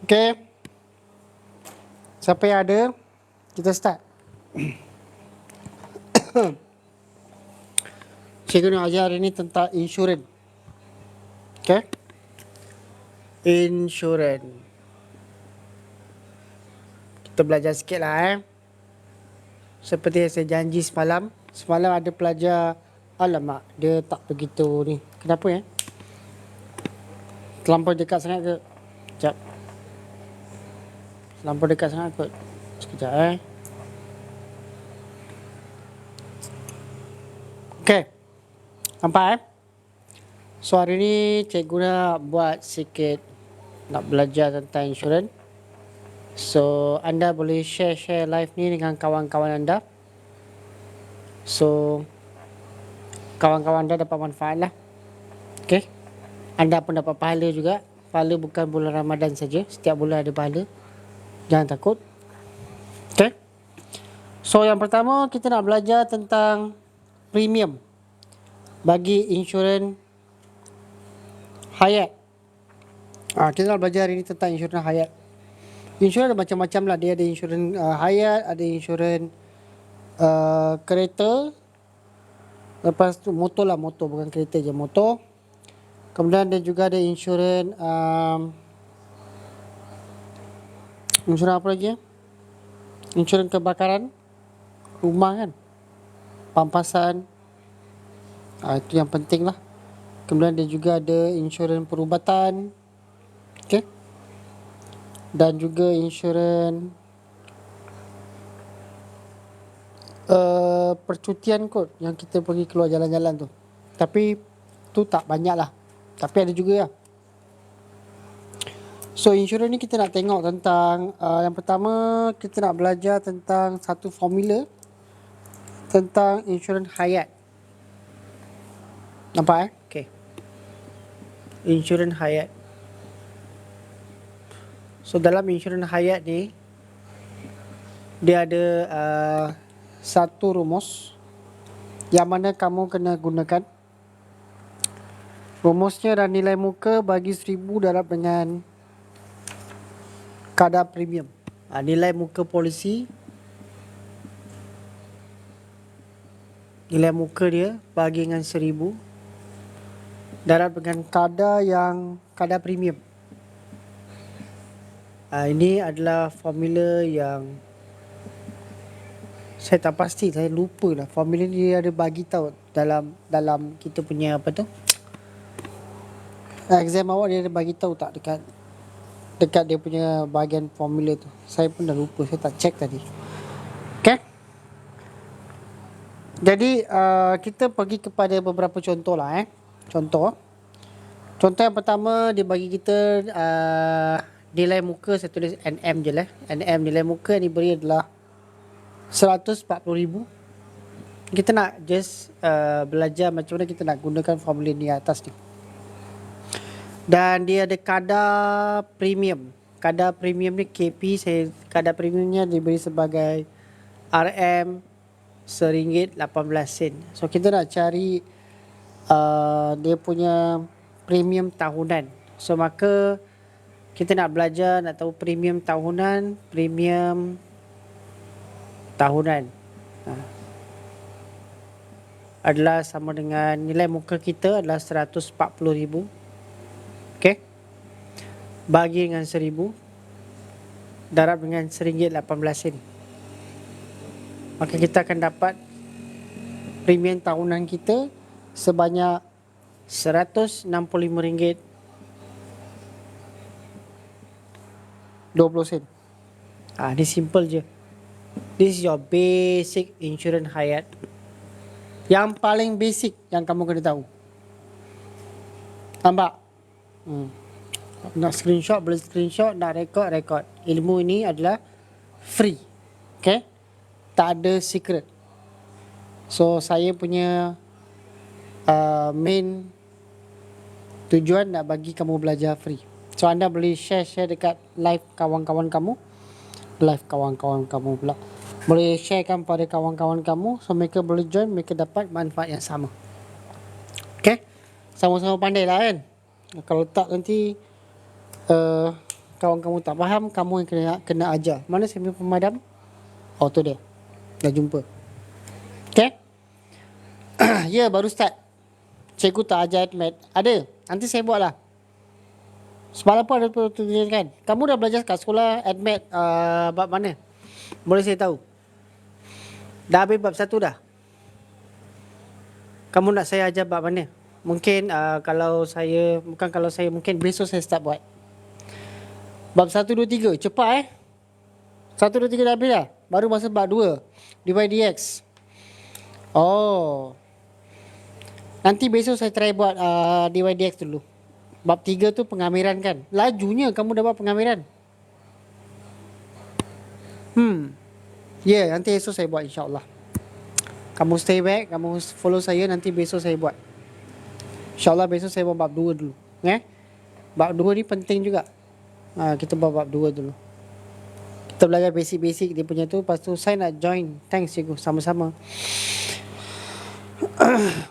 Okay. Siapa yang ada? Kita start. Cikgu nak ajar hari ni tentang insurans. Okay. Insurans. Kita belajar sikit lah Seperti yang saya janji semalam. Semalam ada pelajar, alamak, dia tak begitu ni. Kenapa terlampau dekat sangat ke? Sekejap. Terlampau dekat sangat kot. Sekejap Okay. Nampak So hari ni cikgu nak buat sikit, nak belajar tentang insurans. So anda boleh share live ni dengan kawan-kawan anda. So kawan-kawan anda dapat manfaat lah. Okay. Anda pun dapat pahala juga. Pahala bukan bulan Ramadan saja, setiap bulan ada pahala. Jangan takut. Okay. So yang pertama kita nak belajar tentang premium bagi insurans hayat. Kita nak belajar hari ni tentang insurans hayat. Insurans ada macam-macam lah. Dia ada insurans hayat, ada insurans kereta. Lepas tu motor lah, motor bukan kereta je, motor. Kemudian dia juga ada insurans insurans apa lagi Insurans kebakaran rumah kan, pampasan. Itu yang penting lah. Kemudian dia juga ada insurans perubatan. Okay. Dan juga insurans percutian kot, yang kita pergi keluar jalan-jalan tu. Tapi tu tak banyak lah, tapi ada juga lah. So insurans ni kita nak tengok tentang yang pertama kita nak belajar tentang satu formula tentang insurans hayat. Nampak Okay. Insurans hayat. So dalam insurans hayat ni dia ada satu rumus yang mana kamu kena gunakan. Rumusnya dan nilai muka bagi 1000 darab dengan kadar premium. Nilai muka polisi, nilai muka dia bagi dengan 1000 darab dengan kadar premium. Ini adalah formula yang saya tak pasti, saya lupa lah. Formula ni dia ada bagi tahu dalam kita punya apa tu, exam awak dia ada bagi tahu tak dekat dia punya bahagian formula tu. Saya pun dah lupa, saya tak check tadi. Okay. Jadi kita pergi kepada beberapa contoh lah Contoh yang pertama dia bagi kita nilai muka, saya tulis NM je lah. NM nilai muka yang diberi adalah 140,000. Kita nak just belajar macam mana kita nak gunakan formula ni atas ni. Dan dia ada kadar premium. Kadar premium ni KP, kadar premiumnya diberi sebagai RM RM1.18. So kita nak cari dia punya premium tahunan. So maka kita nak belajar, nak tahu premium tahunan. Adalah sama dengan nilai muka kita adalah 140,000. Okay. Bagi dengan 1000 darab dengan RM1.18. Maka kita akan dapat premium tahunan kita sebanyak RM165.20. Ni simple je. This is your basic insurance hayat. Yang paling basic yang kamu kena tahu. Nampak? Nak screenshot boleh screenshot, nak record. Ilmu ini adalah free. Okay? Tak ada secret. So saya punya main tujuan nak bagi kamu belajar free. So anda boleh share dekat live kawan-kawan kamu. Boleh sharekan pada kawan-kawan kamu, so mereka boleh join, mereka dapat manfaat yang sama. Okay. Sama-sama pandai lah kan. Kalau tak nanti Kawan kamu tak faham, kamu yang kena ajar. Mana semi pemadam? Oh, tu dia. Dah jumpa. Okay? Ya, baru start. Cikgu tak ajar admat. Ada. Nanti saya buat lah. Semalam pun ada tulisan kan. Kamu dah belajar kat sekolah admat bab mana? Boleh saya tahu? Dah habis bab 1 dah? Kamu nak saya ajar bab mana? Mungkin mungkin besok saya start buat. Bab 1, 2, 3. Cepat 1, 2, 3 dah habis dah. Baru masuk bab 2. dydx. Oh. Nanti besok saya try buat dydx dulu. Bab 3 tu pengamiran kan. Lajunya kamu dah buat pengamiran. Ya, nanti esok saya buat insyaAllah. Kamu stay back, kamu follow saya, nanti besok saya buat. InsyaAllah besok saya buat bab 2 dulu. Bab 2 ni penting juga. Kita buat bab 2 dulu. Kita belajar basic-basic dia punya tu. Lepas tu saya nak join. Thanks cikgu, sama-sama.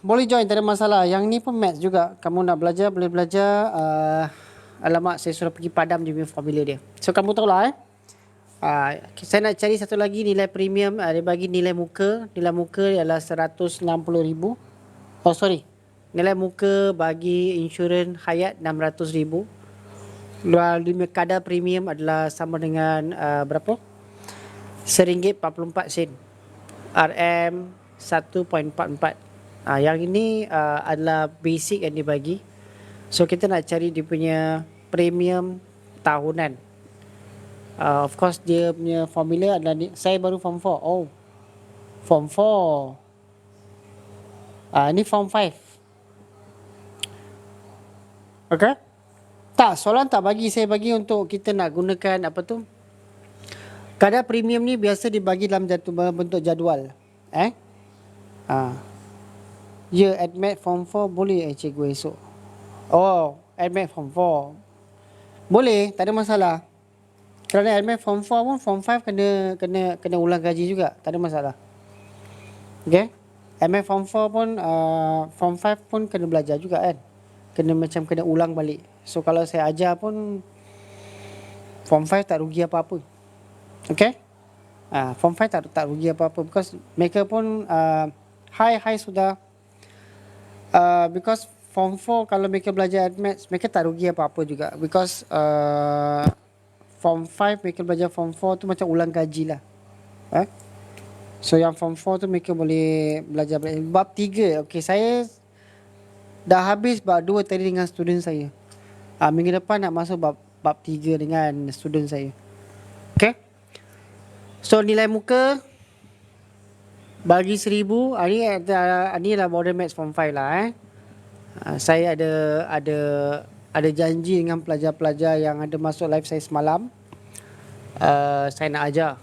Boleh join, tak ada masalah. Yang ni pun maths juga. Kamu nak belajar, boleh belajar. Alamak, saya sudah pergi padam dia punya formula dia. So kamu tahulah saya nak cari satu lagi nilai premium. Dia bagi nilai muka. Nilai muka ialah 160,000. Oh sorry, nilai muka bagi insurans hayat 600,000. Kadar premium adalah sama dengan berapa? RM1.44. RM 1.44. Yang ini adalah basic yang dibagi. So kita nak cari dia punya premium tahunan. Of course dia punya formula adalah saya baru form 4. Oh, form 4. Ini form 5. Okay? Tak, soalan tak bagi. Saya bagi untuk kita nak gunakan apa tu? Kadar premium ni biasa dibagi dalam bentuk jadual. Ya, admit form 4 boleh cikgu esok. Oh, admit form 4. Boleh, tak ada masalah. Kerana admit form 4 pun form 5 kena ulang kaji juga. Tak ada masalah. Okay? Admit form 4 pun form 5 pun kena belajar juga kan. Kena ulang balik. So kalau saya ajar pun form 5 tak rugi apa-apa. Okay? Form 5 tak rugi apa-apa. Because mereka pun high sudah. Because form 4 kalau mereka belajar admit, mereka tak rugi apa-apa juga. Because form 5 mereka belajar form 4 tu macam ulang kaji lah. So yang form 4 tu mereka boleh belajar bab 3. Okay, saya dah habis bab 2 tadi dengan student saya. Minggu depan nak masuk bab 3 dengan student saya. Okay. So nilai muka bagi 1,000. Ini adalah model maths form 5 lah. Saya ada janji dengan pelajar-pelajar yang ada masuk live saya semalam. Saya nak ajar.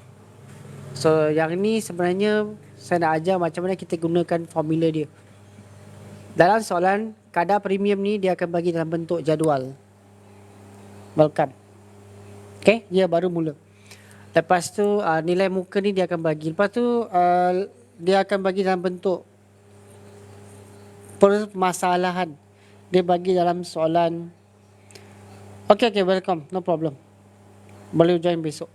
So yang ni sebenarnya saya nak ajar macam mana kita gunakan formula dia. Dalam soalan kadar premium ni dia akan bagi dalam bentuk jadual. Welcome. Okay, dia baru mula. Lepas tu nilai muka ni dia akan bagi. Lepas tu dia akan bagi dalam bentuk permasalahan. Dia bagi dalam soalan. Okay, welcome. No problem. Boleh join besok.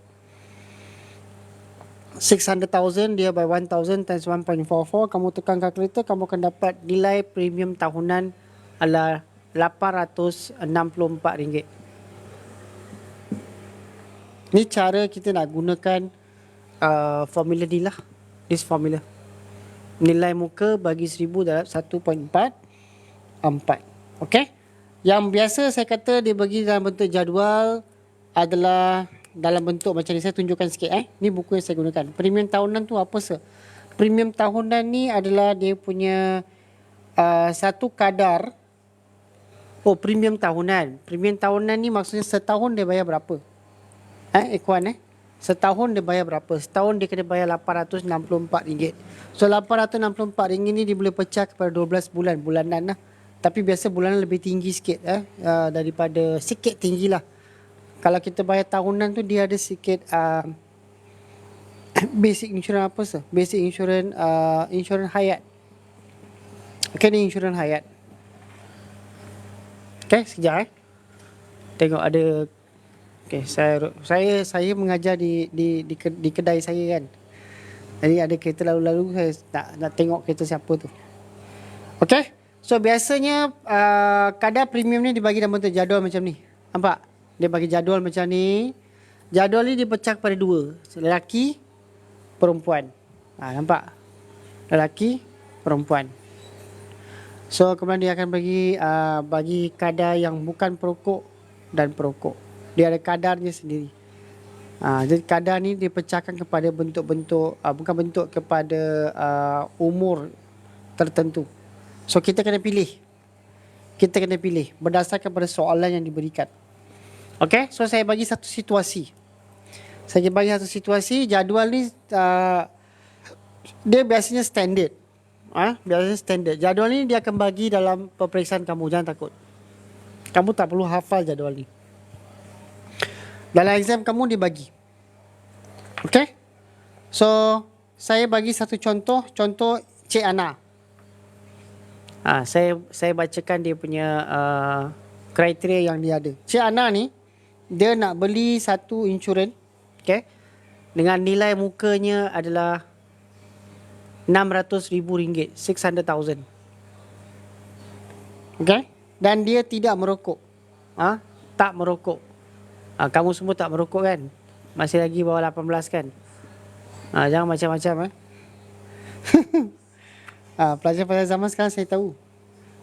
600,000 dia by 1,000 times 1.44. Kamu tekan kalkulator, kamu akan dapat nilai premium tahunan adalah RM864. Ni cara kita nak gunakan formula ni lah. This formula. Nilai muka bagi 1,000 dalam 1.44. Okay. Yang biasa saya kata dia bagi dalam bentuk jadual adalah dalam bentuk macam ni. Saya tunjukkan sikit. Ni buku yang saya gunakan. Premium tahunan tu apa sih? Premium tahunan ni adalah dia punya satu kadar. Oh, premium tahunan. Premium tahunan ni maksudnya setahun dia bayar berapa? Ikuan setahun dia bayar berapa? Setahun dia kena bayar RM864. So RM864 ni dia boleh pecah kepada 12 bulanan lah. Tapi biasa bulanan lebih tinggi sikit daripada sikit tinggi lah. Kalau kita bayar tahunan tu dia ada sikit basic insurance apa sih? Basic insurance insurance hayat. Okay, ni insurance hayat. Okay, sekejap Tengok ada Okay, saya mengajar di kedai saya kan. Jadi ada kereta lalu-lalu, saya nak tengok kereta siapa tu. Okay. So biasanya kadar premium ni dibagi dalam bentuk jadual macam ni. Nampak? Dia bagi jadual macam ni. Jadual ni dipecah kepada dua. Lelaki, perempuan. Nampak? Lelaki, perempuan. So kemudian dia akan bagi kadar yang bukan perokok dan perokok. Dia ada kadarnya sendiri. Jadi kadar ni dipecahkan kepada bentuk-bentuk, bukan bentuk, kepada umur tertentu. So kita kena pilih. Kita kena pilih berdasarkan pada soalan yang diberikan. Okay, so saya bagi satu situasi. Jadual ni dia biasanya standard. Biasanya standard. Jadual ni dia akan bagi dalam peperiksaan kamu, jangan takut. Kamu tak perlu hafal jadual ni. Dalam exam kamu dia bagi. Okay? So, saya bagi satu contoh Cik Ana. Saya bacakan dia punya kriteria yang dia ada. Cik Ana ni, dia nak beli satu insurans, okay, dengan nilai mukanya adalah RM600,000, 600,000. Okay? Dan dia tidak merokok. Tak merokok. Kamu semua tak merokok kan? Masih lagi bawah 18 kan? Jangan macam-macam. Pelajar-pelajar zaman sekarang saya tahu.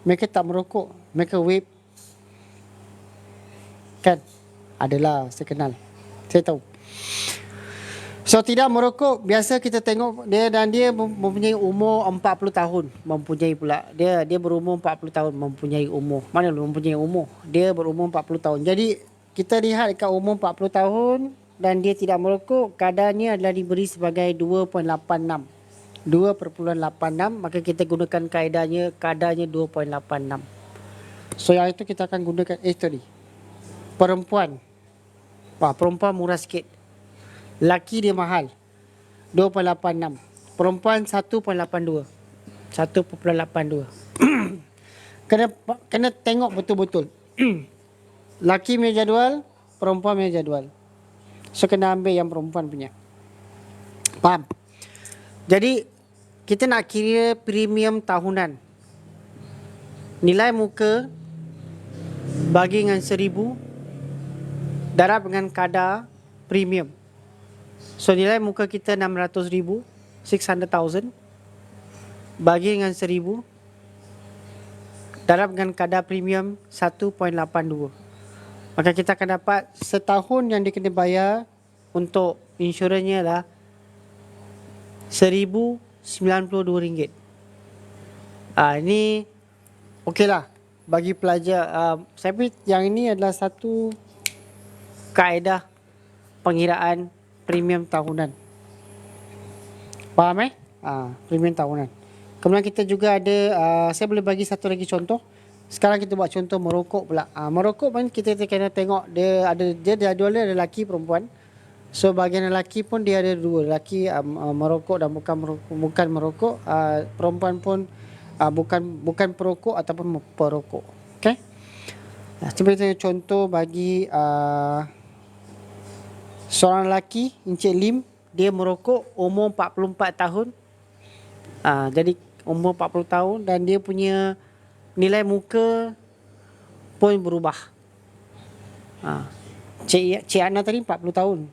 Mereka tak merokok. Mereka vape. Kan? Adalah, saya kenal. Saya tahu. So tidak merokok, biasa kita tengok dia, dan dia mempunyai umur 40 tahun. Dia berumur 40 tahun mempunyai umur. Mana mempunyai umur? Dia berumur 40 tahun. Jadi kita lihat dekat umur 40 tahun dan dia tidak merokok, kadarnya adalah diberi sebagai 2.86. 2.86, maka kita gunakan kadarnya 2.86. So yang itu kita akan gunakan tadi. Perempuan murah sikit. Laki dia mahal, 2.86. Perempuan 1.82. 1.82. Kena tengok betul-betul. Laki punya jadual, perempuan punya jadual. So kena ambil yang perempuan punya. Faham? Jadi kita nak kira premium tahunan. Nilai muka bagi dengan 1,000 darab dengan kadar premium. So nilai muka kita 600,000, 600,000 bagi dengan 1,000 darab dengan kadar premium 1.82. Maka kita akan dapat setahun yang dia kena bayar untuk insurannya adalah RM1,092. Ini okey lah bagi pelajar. Tapi yang ini adalah satu kaedah pengiraan premium tahunan. Faham premium tahunan. Kemudian kita juga ada, saya boleh bagi satu lagi contoh. Sekarang kita buat contoh merokok pula. Merokok pun kita kena tengok dia jadualnya ada lelaki perempuan. So bahagian lelaki pun dia ada dua, lelaki merokok dan bukan merokok. Perempuan pun bukan perokok ataupun perokok. Okey. Seperti contoh bagi seorang lelaki, Encik Lim, dia merokok umur 44 tahun. Jadi umur 40 tahun dan dia punya nilai muka pun berubah. Cik Ana tadi 40 tahun.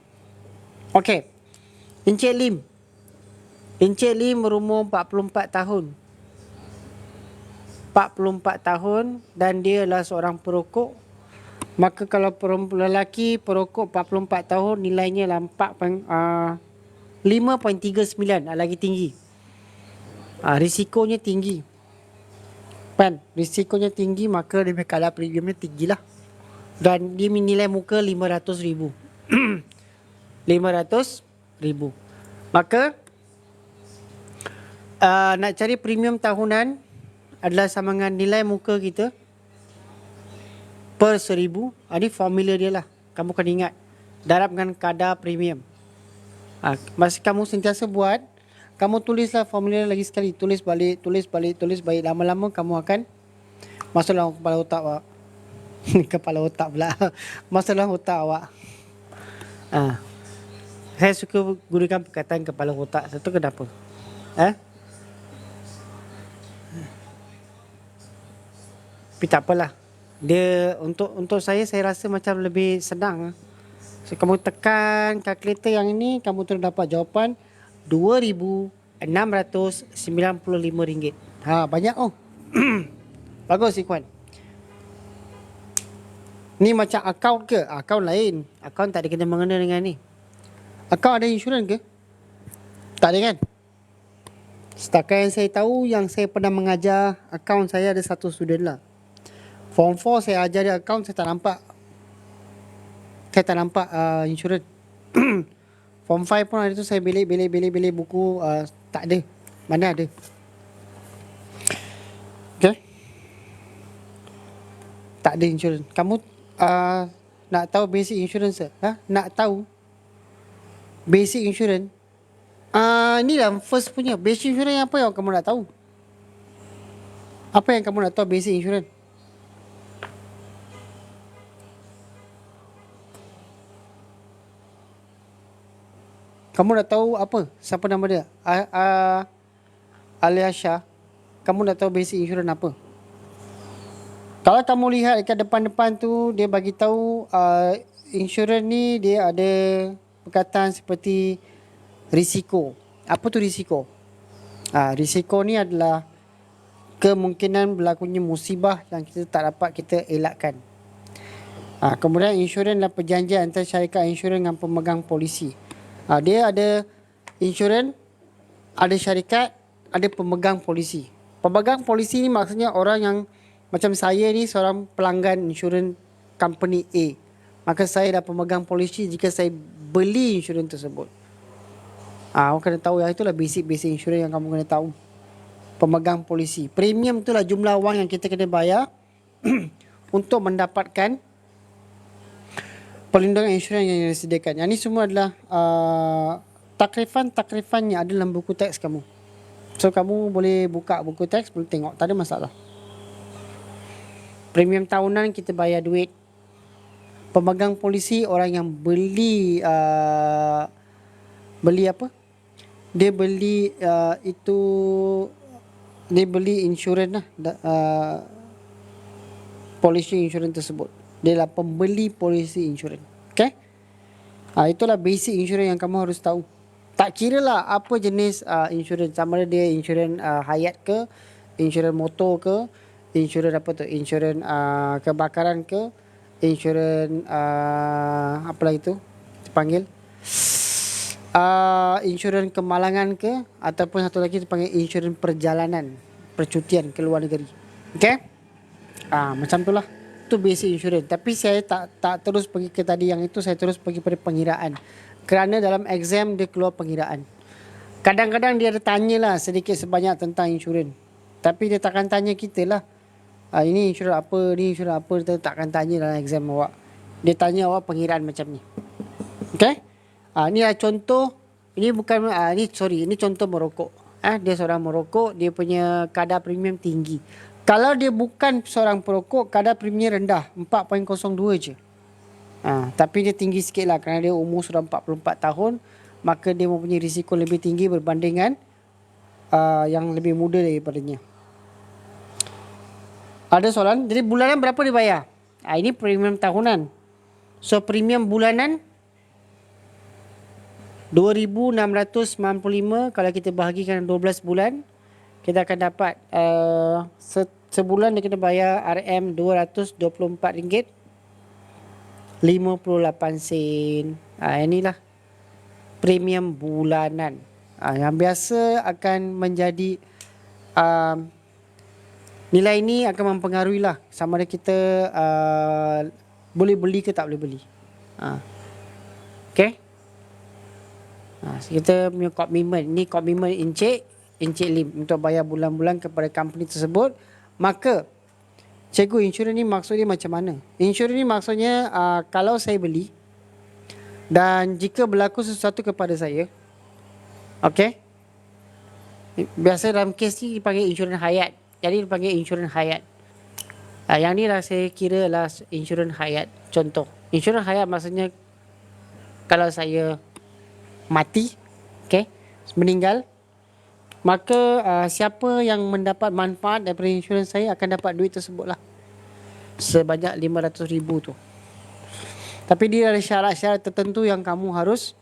Okey. Encik Lim berumur 44 tahun. 44 tahun dan dia adalah seorang perokok. Maka kalau lelaki perokok 44 tahun, nilainya adalah 5.39, lagi tinggi. Risikonya tinggi. Risikonya tinggi, maka dia punya kadar premiumnya tinggi lah. Dan dia nilai muka 500,000. 500,000. Maka nak cari premium tahunan adalah sama dengan nilai muka kita per 1,000. Ini formula dia lah. Kamu kena ingat. Darab dengan kadar premium. Masa kamu sentiasa buat, kamu tulislah formula lagi sekali. Tulis balik. Lama-lama kamu akan masuk dalam kepala otak awak. Kepala otak pula. Masuk dalam otak awak. Ah, saya suka gunakan perkataan kepala otak. Satu kenapa? Eh? Tapi tak apalah. Dia untuk saya rasa macam lebih senang. So, kamu tekan kalkulator yang ini, kamu terus dapat jawapan RM2,695. Ha, banyak oh. Bagus Ikhwan. Ni macam akaun ke? Akaun lain. Akaun tak ada kena mengena dengan ni. Akaun ada insurans ke? Tak ada kan? Setakat yang saya tahu, yang saya pernah mengajar akaun, saya ada satu student lah. Form 4 saya ajar dia akaun, saya tak nampak insurans. Form 5 pun hari tu saya belik buku, tak ada. Mana ada? Okay? Tak ada insurans. Kamu nak tahu basic insurance ke? Nak tahu basic insurance? Ni lah first punya. Basic insurance apa yang kamu nak tahu? Apa yang kamu nak tahu basic insurance? Kamu nak tahu apa? Siapa nama dia? Aliasha. Kamu nak tahu basic insurance apa? Kalau kamu lihat dekat depan-depan tu, dia bagi tahu insurans ni dia ada perkataan seperti risiko. Apa tu risiko? Risiko ni adalah kemungkinan berlakunya musibah yang kita tak dapat kita elakkan. Kemudian insurans adalah perjanjian antara syarikat insurans dengan pemegang polisi. Dia ada insurans, ada syarikat, ada pemegang polisi. Pemegang polisi ni maksudnya orang yang macam saya ni seorang pelanggan insurans company A. Maka saya dah pemegang polisi jika saya beli insurans tersebut. Awak kena tahu yang itulah basic insurans yang kamu kena tahu. Pemegang polisi. Premium itulah jumlah wang yang kita kena bayar untuk mendapatkan perlindungan insurans yang disediakan. Yang ini semua adalah takrifan-takrifannya ada dalam buku teks kamu. So kamu boleh buka buku teks, boleh tengok, tak ada masalah. Premium tahunan kita bayar duit. Pemegang polisi orang yang beli apa? Dia beli dia beli insurans lah, polisi insurans tersebut. Dia adalah pembeli polisi insurans. Okay? Itulah basic insurans yang kamu harus tahu. Tak kira lah apa jenis insurans. Sama ada dia insurans hayat ke, insurans motor ke, insurans apa tu, insurans kebakaran ke, insurans apa lagi tu dipanggil, insurans kemalangan ke, ataupun satu lagi dipanggil insurans perjalanan, percutian ke luar negeri. Okay? Macam tu lah. Itu basic insurance. Tapi saya tak terus pergi ke tadi yang itu, saya terus pergi pada pengiraan. Kerana dalam exam dia keluar pengiraan. Kadang-kadang dia ada tanyalah sedikit sebanyak tentang insurans. Tapi dia takkan tanya kita lah. Ini insurans apa, ni insurans apa, dia takkan tanya dalam exam awak. Dia tanya awak pengiraan macam ni. Okay? Ni lah contoh. Ini bukan, ini contoh merokok. Dia seorang merokok, dia punya kadar premium tinggi. Kalau dia bukan seorang perokok, kadar premium rendah, 4.02 je. Tapi dia tinggi sikit lah kerana dia umur sudah 44 tahun. Maka dia mempunyai risiko lebih tinggi berbandingan yang lebih muda daripadanya. Ada soalan, jadi bulanan berapa dia bayar? Ini premium tahunan. So premium bulanan 2,695 kalau kita bahagikan 12 bulan. Kita akan dapat sebulan dia kena bayar RM224.58. Inilah premium bulanan. Yang biasa akan menjadi nilai ini akan mempengaruhi lah sama ada kita boleh beli ke tak boleh beli. Okay. Kita punya komitmen. Ini komitmen Encik Lim untuk bayar bulan-bulan kepada company tersebut. Maka cikgu, insurans ni maksudnya macam mana? Insurans ni maksudnya kalau saya beli dan jika berlaku sesuatu kepada saya, okay, biasa dalam kes ni dipanggil insurans hayat. Jadi dipanggil insurans hayat. Yang ni lah saya kira lah insurans hayat. Contoh, insurans hayat maksudnya Kalau saya mati, okay, meninggal, maka siapa yang mendapat manfaat daripada insurans saya akan dapat duit tersebut lah, sebanyak 500,000 tu. Tapi dia ada syarat-syarat tertentu yang kamu harus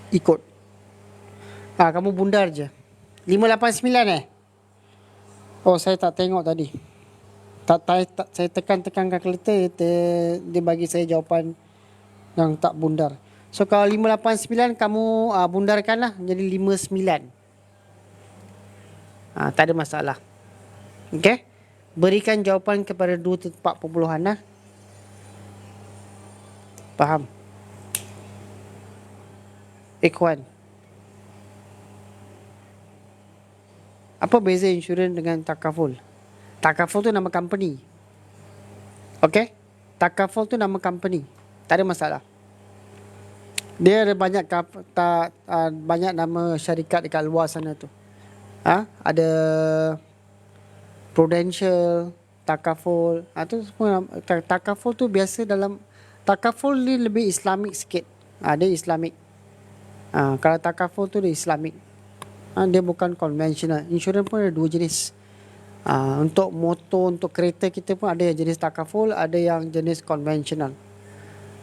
ikut. Kamu bundar je 589 Oh, saya tak tengok tadi. Saya tekan kalkulator, dia bagi saya jawapan yang tak bundar. So kalau 589 kamu bundarkan lah jadi 59. Tak ada masalah. Okay, berikan jawapan kepada 2 tempat perpuluhan lah. Faham? Ikhwan, apa beza insurans dengan takaful? Takaful tu nama company. Okay, takaful tu nama company, tak ada masalah. Dia ada banyak banyak nama syarikat dekat luar sana tu. Ada Prudential, Takaful. Tu semua Takaful tu biasa dalam Takaful ni lebih Islamik sikit. Dia Islamik. Kalau Takaful tu dia Islamik. Dia bukan konvensional. Insurans pun ada 2 jenis. Untuk motor, untuk kereta kita pun ada yang jenis Takaful, ada yang jenis konvensional.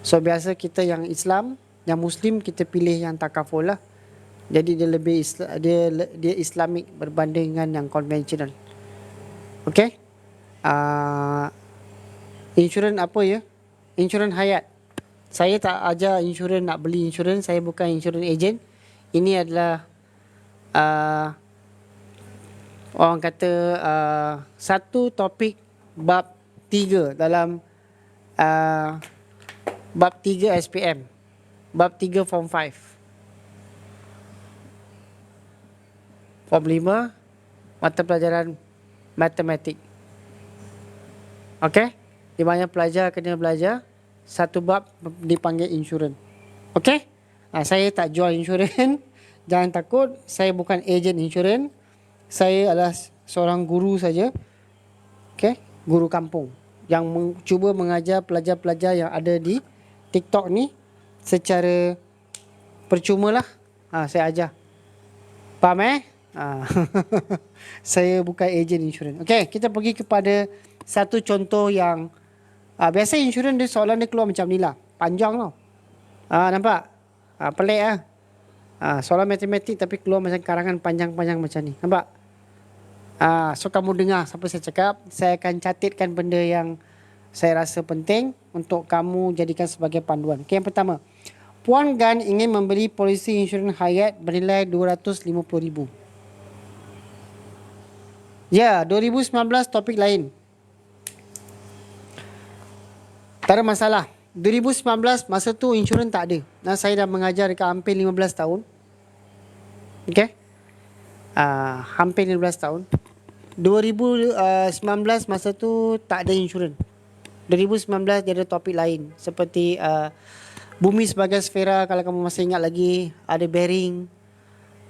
So biasa kita yang Islam, yang Muslim, kita pilih yang Takaful lah. Jadi dia lebih dia Islamik berbanding dengan yang konvensional. Okay, insurans apa ya? Insurans hayat. Saya tak ajar insurans, nak beli insurans. Saya bukan insurans agent. Ini adalah orang kata satu topik bab 3 dalam bab 3 SPM, bab 3 form 5. Form 5 mata pelajaran matematik. Okey, di mana pelajar kena belajar satu bab dipanggil insurans. Okey, saya tak jual insurans. Jangan takut, saya bukan ejen insurans. Saya adalah seorang guru saja. Okey, guru kampung yang cuba mengajar pelajar-pelajar yang ada di TikTok ni secara percuma lah. Saya ajar. Faham Saya bukan ejen insurans. Okey, kita pergi kepada satu contoh yang biasa insurans dia soalan dia keluar macam ni lah. Panjang tau. Nampak? Pelik lah. Soalan matematik tapi keluar macam karangan panjang-panjang macam ni. Nampak? So kamu dengar siapa saya cakap. Saya akan catatkan benda yang saya rasa penting untuk kamu jadikan sebagai panduan. Okey, yang pertama. Puan Gan ingin membeli polisi insurans hayat bernilai 250,000. Ya, 2019 topik lain. Tak ada masalah. 2019 masa tu insurans tak ada. Saya dah mengajar dekat hampir 15 tahun. Okey. Hampir 15 tahun. 2019 masa tu tak ada insurans. 2019 dia ada topik lain seperti bumi sebagai sfera, kalau kamu masih ingat lagi, ada bearing,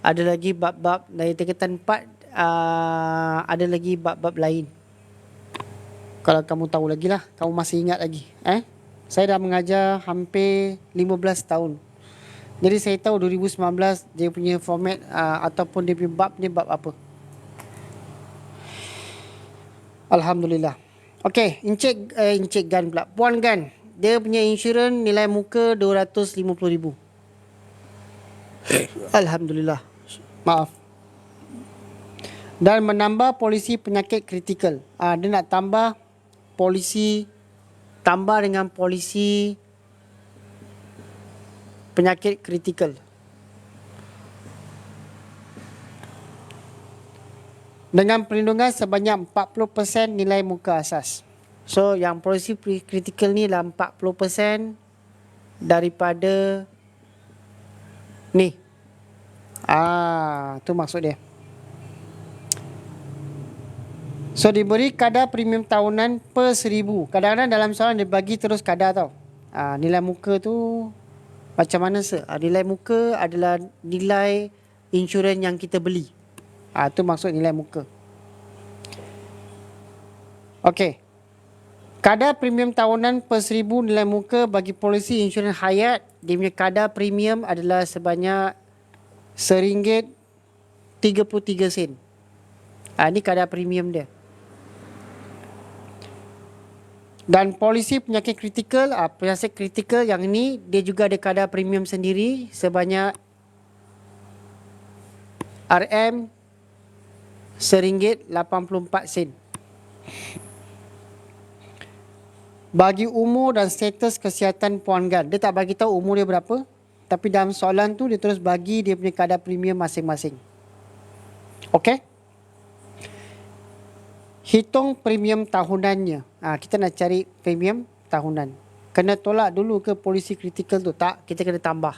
ada lagi bab-bab dari tingkatan 4, ada lagi bab-bab lain. Kalau kamu tahu lagi lah, kamu masih ingat lagi. Saya dah mengajar hampir 15 tahun. Jadi saya tahu 2019 dia punya format ataupun dia punya bab ni bab apa. Alhamdulillah. Okey, Encik Gan pula. Puan Gan, dia punya insurans nilai muka 250,000. Alhamdulillah. Maaf. Dan menambah polisi penyakit kritikal. Dia nak tambah polisi, tambah dengan polisi penyakit kritikal. Dengan perlindungan sebanyak 40% nilai muka asas. So yang polisi kritikal ni adalah 40% daripada ni. Tu maksud dia. So diberi kadar premium tahunan per 1,000. Kadang-kadang dalam soalan dia bagi terus kadar tau. Nilai muka tu macam mana nilai muka adalah nilai insurans yang kita beli. Tu maksud nilai muka. Okey. Kadar premium tahunan per 1,000 nilai muka bagi polisi insurans hayat, dia punya kadar premium adalah sebanyak RM1.33. Ini kadar premium dia. Dan polisi penyakit kritikal, penyakit kritikal yang ni dia juga ada kadar premium sendiri sebanyak RM RM1.84. Bagi umur dan status kesihatan Puan Gan, dia tak bagi tahu umur dia berapa, tapi dalam soalan tu dia terus bagi dia punya kadar premium masing-masing. Okey? Hitung premium tahunannya. Kita nak cari premium tahunan. Kena tolak dulu ke polisi kritikal tu? Tak, kita kena tambah.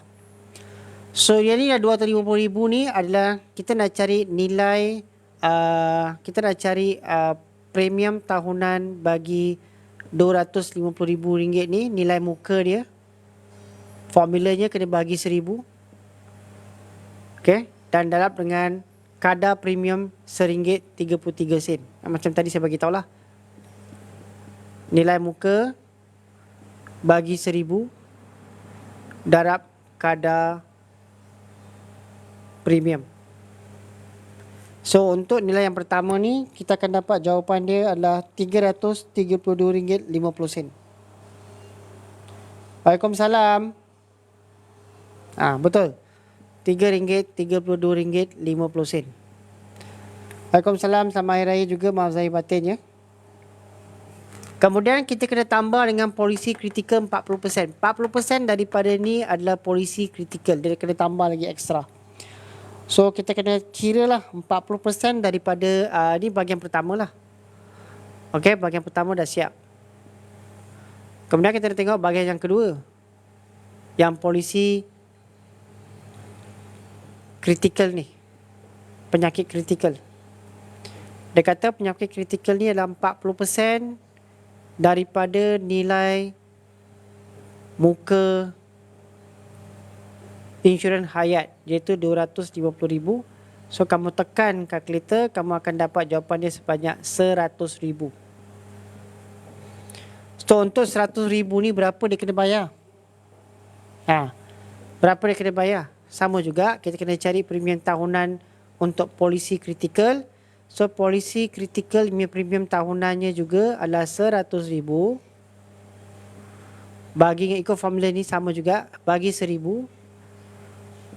So yang ni dah RM250,000 ni adalah kita nak cari nilai, kita nak cari premium tahunan bagi RM250,000 ni, nilai muka dia. Formulanya kena bagi 1,000. Okey, dan darab dengan kadar premium RM1.33. Macam tadi saya bagi tahulah. Nilai muka bagi 1,000 darab kadar premium. So untuk nilai yang pertama ni kita akan dapat jawapan dia adalah RM332.50. Waalaikumsalam. Betul. RM3.32.50. Waalaikumsalam, selamat hari raya juga, maaf zahir batin ya. Kemudian kita kena tambah dengan polisi kritikal 40%. 40% daripada ni adalah polisi kritikal. Dia kena tambah lagi ekstra. So kita kena kira lah 40% daripada ni bahagian pertama lah. Okey, bahagian pertama dah siap. Kemudian kita nak tengok bahagian yang kedua. Yang polisi kritikal ni. Penyakit kritikal. Dia kata penyakit kritikal ni adalah 40% daripada nilai muka insurans hayat, iaitu RM250,000. So kamu tekan kalkulator, kamu akan dapat jawapan dia sebanyak RM100,000. So untuk RM100,000 ni berapa dia kena bayar? Berapa dia kena bayar? Sama juga, kita kena cari premium tahunan untuk polisi kritikal. So polisi kritikal punya premium tahunannya juga adalah RM100,000. Bagi ikut formula ni sama juga, bagi 1,000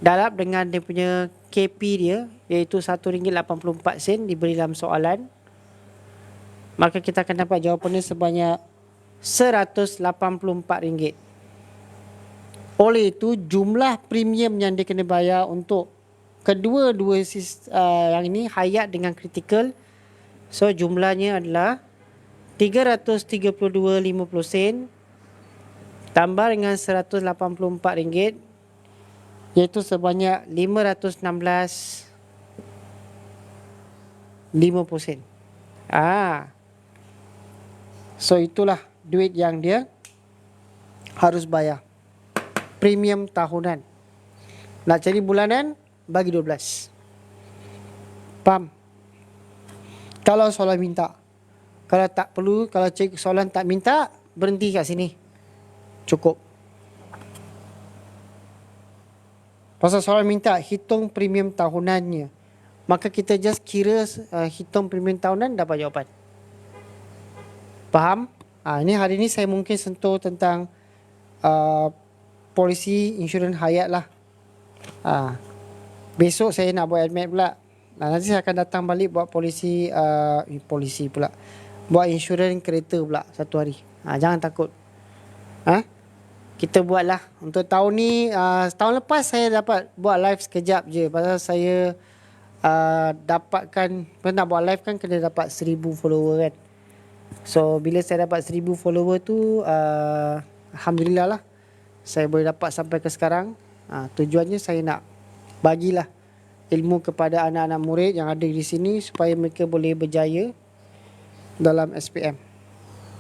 darab dengan dia punya KP dia, iaitu RM1.84 diberi dalam soalan. Maka kita akan dapat jawapannya sebanyak RM184. Oleh itu jumlah premium yang dia kena bayar untuk kedua-dua yang ini, hayat dengan kritikal, so jumlahnya adalah RM332.50 tambah dengan RM184, iaitu sebanyak RM516.50. So itulah duit yang dia harus bayar. Premium tahunan. Nak cari bulanan, bagi 12. Faham? Kalau soalan minta. Kalau tak perlu, kalau cik soalan tak minta, berhenti kat sini. Cukup. Pasal soalan minta, hitung premium tahunannya. Maka kita just kira hitung premium tahunan, dapat jawapan. Faham? Ini hari ni saya mungkin sentuh tentang polisi insurans hayat lah. Besok saya nak buat admit pula. Nanti saya akan datang balik buat polisi pula. Buat insurans kereta pula satu hari. Jangan takut. Kita buatlah. Untuk tahun ni, tahun lepas saya dapat buat live sekejap je. Pasal saya dapatkan, nak buat live kan kena dapat 1,000 follower kan. So bila saya dapat 1,000 follower tu, alhamdulillah lah, saya boleh dapat sampai ke sekarang. Tujuannya saya nak bagilah ilmu kepada anak-anak murid yang ada di sini supaya mereka boleh berjaya dalam SPM.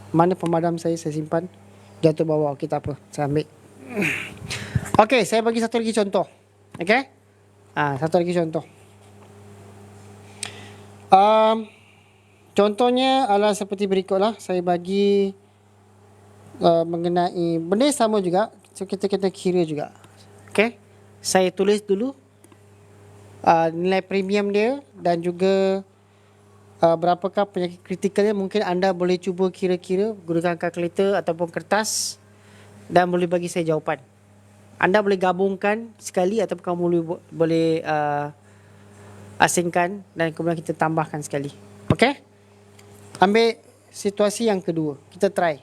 Mana pemadam saya simpan jatuh bawah. Okey, tak apa, saya ambil. Okey, saya bagi satu lagi contoh. Okey, satu lagi contoh. Contohnya adalah seperti berikutlah. Saya bagi mengenai benda yang sama juga. So kita kena kira juga. Okay, saya tulis dulu nilai premium dia dan juga berapakah penyakit kritikalnya. Mungkin anda boleh cuba kira-kira gunakan kalkulator ataupun kertas dan boleh bagi saya jawapan. Anda boleh gabungkan sekali ataupun kamu boleh asingkan dan kemudian kita tambahkan sekali. Okay? Ambil situasi yang kedua. Kita try.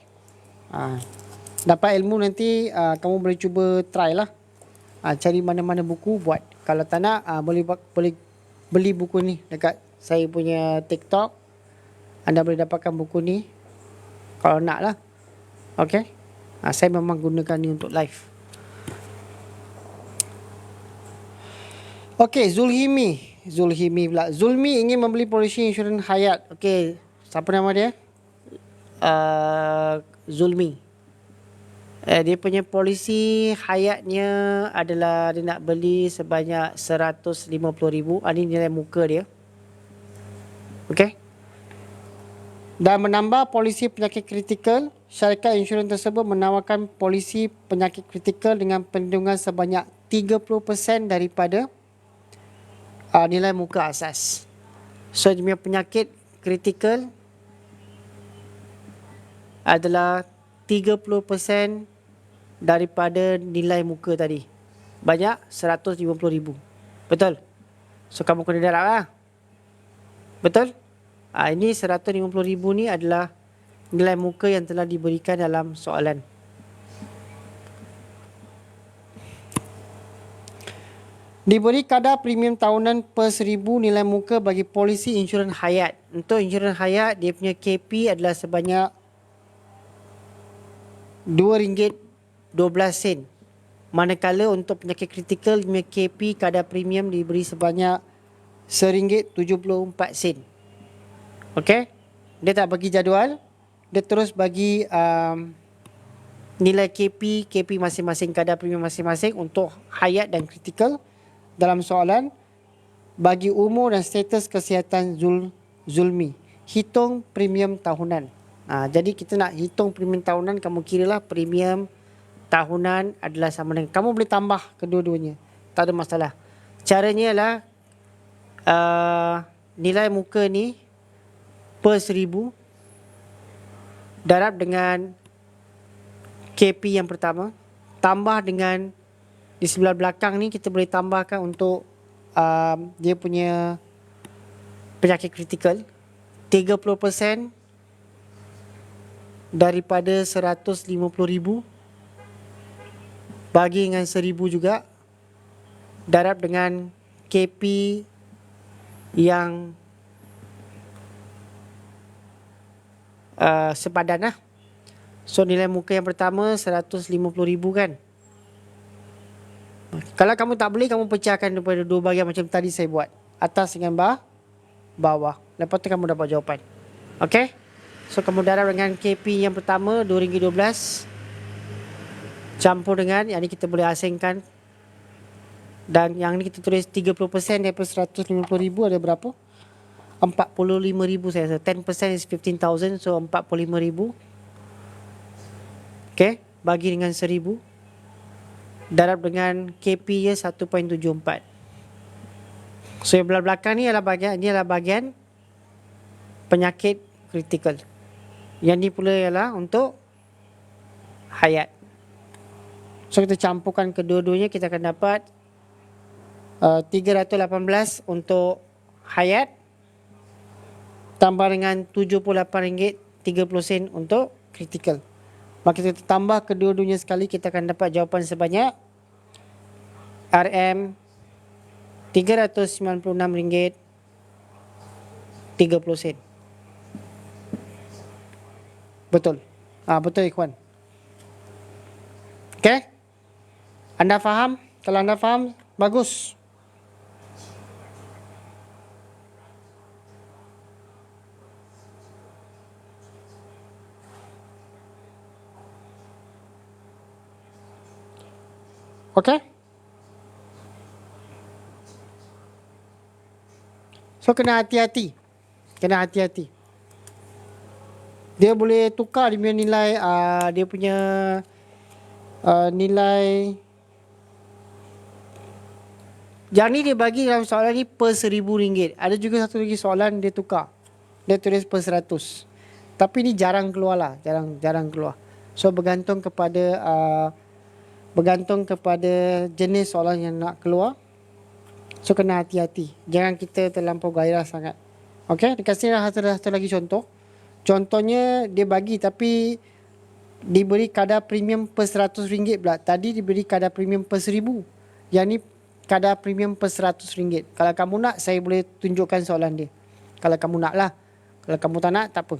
Dapat ilmu nanti kamu boleh cuba try lah. Cari mana-mana buku buat. Kalau tak nak boleh beli buku ni dekat saya punya TikTok. Anda boleh dapatkan buku ni kalau nak lah. Okay? Saya memang gunakan ni untuk live. Okay, Zulhimi pula. Zulmi ingin membeli polisi insurans hayat. Okay, siapa nama dia? Zulmi. Dia punya polisi hayatnya adalah dia nak beli sebanyak 150,000. Ini nilai muka dia. Okay. Dan menambah polisi penyakit kritikal, syarikat insurans tersebut menawarkan polisi penyakit kritikal dengan perlindungan sebanyak 30% daripada nilai muka asas. So, dia punya penyakit kritikal adalah 30% daripada nilai muka tadi. Banyak 150,000. Betul? So, kamu kena darab lah. Betul? Ini 150,000 ni adalah nilai muka yang telah diberikan dalam soalan. Diberi kadar premium tahunan per 1,000 nilai muka bagi polisi insurans hayat. Untuk insurans hayat, dia punya KP adalah sebanyak RM2.12. Manakala untuk penyakit kritikal, dia punya KP kadar premium diberi sebanyak RM1.74. Okey? Dia tak bagi jadual. Dia terus bagi nilai KP masing-masing, kadar premium masing-masing untuk hayat dan kritikal dalam soalan. Bagi umur dan status kesihatan Zulmi, hitung premium tahunan. Jadi kita nak hitung premium tahunan, kamu kiralah premium tahunan adalah sama dengan, kamu boleh tambah kedua-duanya, tak ada masalah. Caranya ialah nilai muka ni per 1,000 darab dengan KP yang pertama, tambah dengan di sebelah belakang ni kita boleh tambahkan untuk dia punya penyakit kritikal 30% daripada 150,000 bagi dengan 1,000 juga darab dengan KP yang sepadan lah. So nilai muka yang pertama 150,000 kan. Kalau kamu tak boleh, kamu pecahkan daripada dua bahagian macam tadi saya buat. Atas dengan bawah. Lepas tu kamu dapat jawapan. Okay? So kamu darab dengan KP yang pertama RM2.12. Campur dengan yang ni kita boleh asingkan. Dan yang ni kita tulis 30% daripada 150,000 ada berapa? 45,000 saya rasa. 10% is 15,000. So 45,000. Okay? Bagi dengan 1,000. Darab dengan KP nya 1.74. So yang belah belakang ni adalah bahagian penyakit kritikal. Yang ni pula ialah untuk hayat. So kita campurkan kedua-duanya, kita akan dapat 318 untuk hayat tambah dengan RM78.30 untuk kritikal. Maka kita tambah kedua-duanya sekali, kita akan dapat jawapan sebanyak RM RM396.30. Betul. Betul ikhwan. Okay? Anda faham? Kalau anda faham, bagus. Okay? So kena hati-hati. Dia boleh tukar dia punya nilai, dia punya nilai. Yang ni dia bagi dalam soalan ni per RM1,000. Ada juga satu lagi soalan dia tukar. Dia tulis per 100. Tapi ni jarang keluar lah. Jarang keluar. So bergantung kepada jenis soalan yang nak keluar. So kena hati-hati. Jangan kita terlampau gairah sangat. Okay, dikasih satu lagi contoh. Contohnya dia bagi tapi diberi kadar premium per RM100 pula. Tadi diberi kadar premium per RM1,000. Yang ni kadar premium per RM100. Kalau kamu nak, saya boleh tunjukkan soalan dia. Kalau kamu nak lah. Kalau kamu tak nak, tak apa.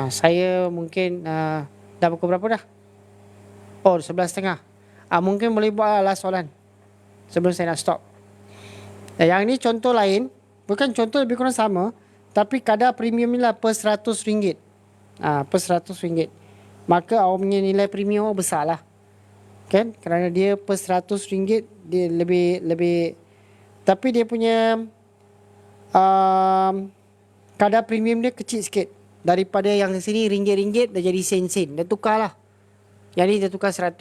Saya mungkin dah pukul berapa dah? Oh, 11.30. Mungkin boleh buat last soalan sebelum saya nak stop. Yang ni contoh lain. Bukan contoh lebih kurang sama. Tapi kadar premium ni lah per RM100. Per RM100. Maka awak punya nilai premium awak besar lah. Kan? Kerana dia per RM100 dia lebih. Tapi dia punya kadar premium dia kecil sikit. Daripada yang sini ringgit-ringgit dah jadi sen-sen. Dia tukar lah. Yang ni dia tukar 100.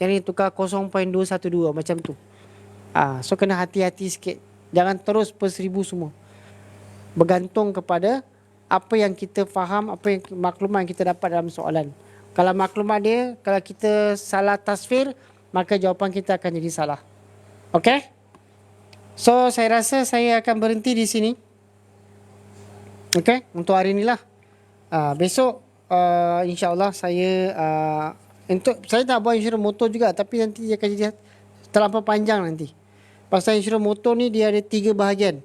Yang ni tukar 0.212 macam tu. So kena hati-hati sikit. Jangan terus per RM1,000 semua. Bergantung kepada apa yang kita faham, apa yang maklumat yang kita dapat dalam soalan. Kalau maklumat dia, kalau kita salah tasfir, maka jawapan kita akan jadi salah. Okay? So saya rasa saya akan berhenti di sini. Okay? Untuk hari ni lah. Besok insyaAllah saya saya tak buat insurans motor juga. Tapi nanti dia akan jadi terlampau panjang nanti. Pasal insurans motor ni dia ada 3 bahagian.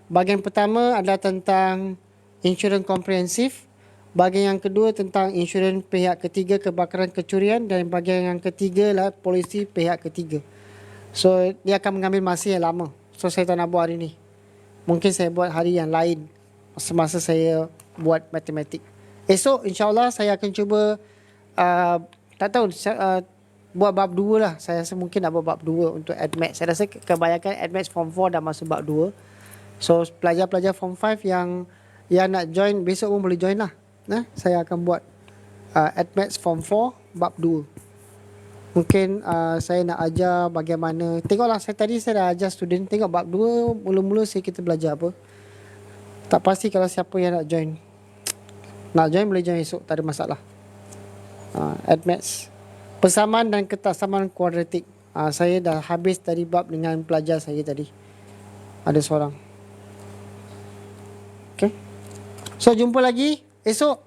Bahagian pertama adalah tentang insurans komprehensif. Bahagian yang kedua tentang insurans pihak ketiga kebakaran kecurian. Dan bahagian yang ketiga adalah polisi pihak ketiga. So dia akan mengambil masa yang lama. So saya tak nak buat hari ni. Mungkin saya buat hari yang lain semasa saya buat matematik. Esok insyaAllah saya akan cuba tak tahu buat bab 2 lah. Saya rasa mungkin nak buat bab 2 untuk AdMath. Saya rasa kebanyakan AdMath Form 4 dah masuk bab 2. So pelajar-pelajar Form 5 yang nak join besok pun boleh join lah. Saya akan buat AdMath Form 4 bab 2. Mungkin saya nak ajar bagaimana. Tengoklah saya dah ajar student. Tengok bab 2 mula-mula kita belajar apa. Tak pasti kalau siapa yang nak join. Nak join boleh join esok, tak ada masalah. AdMath persamaan dan ketaksamaan kuadratik. Saya dah habis tadi bab dengan pelajar saya tadi. Ada seorang. Okay. So jumpa lagi esok.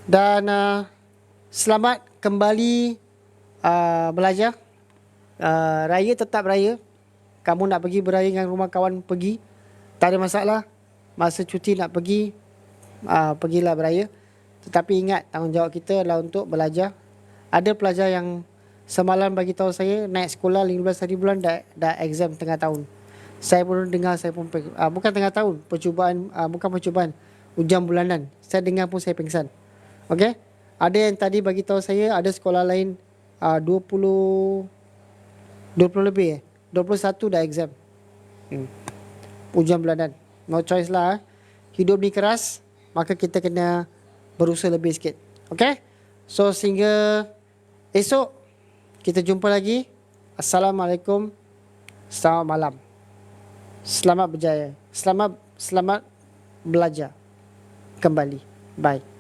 Dan selamat kembali belajar. Raya tetap raya. Kamu nak pergi beraya dengan rumah kawan, pergi. Tak ada masalah. Masa cuti nak pergi, pergilah beraya. Tetapi ingat, tanggungjawab kita adalah untuk belajar. Ada pelajar yang semalam bagi tahu saya naik sekolah 15 hari bulan dah exam tengah tahun. Saya pun dengar, saya pun bukan tengah tahun, bukan percubaan, ujian bulanan. Saya dengar pun saya pingsan. Okey? Ada yang tadi bagi tahu saya ada sekolah lain 20 lebih 21 dah exam. Ujian bulanan. No choice lah. Hidup ni keras, maka kita kena berusaha lebih sikit. Okay? So sehingga esok kita jumpa lagi. Assalamualaikum. Selamat malam. Selamat berjaya. Selamat belajar kembali. Bye.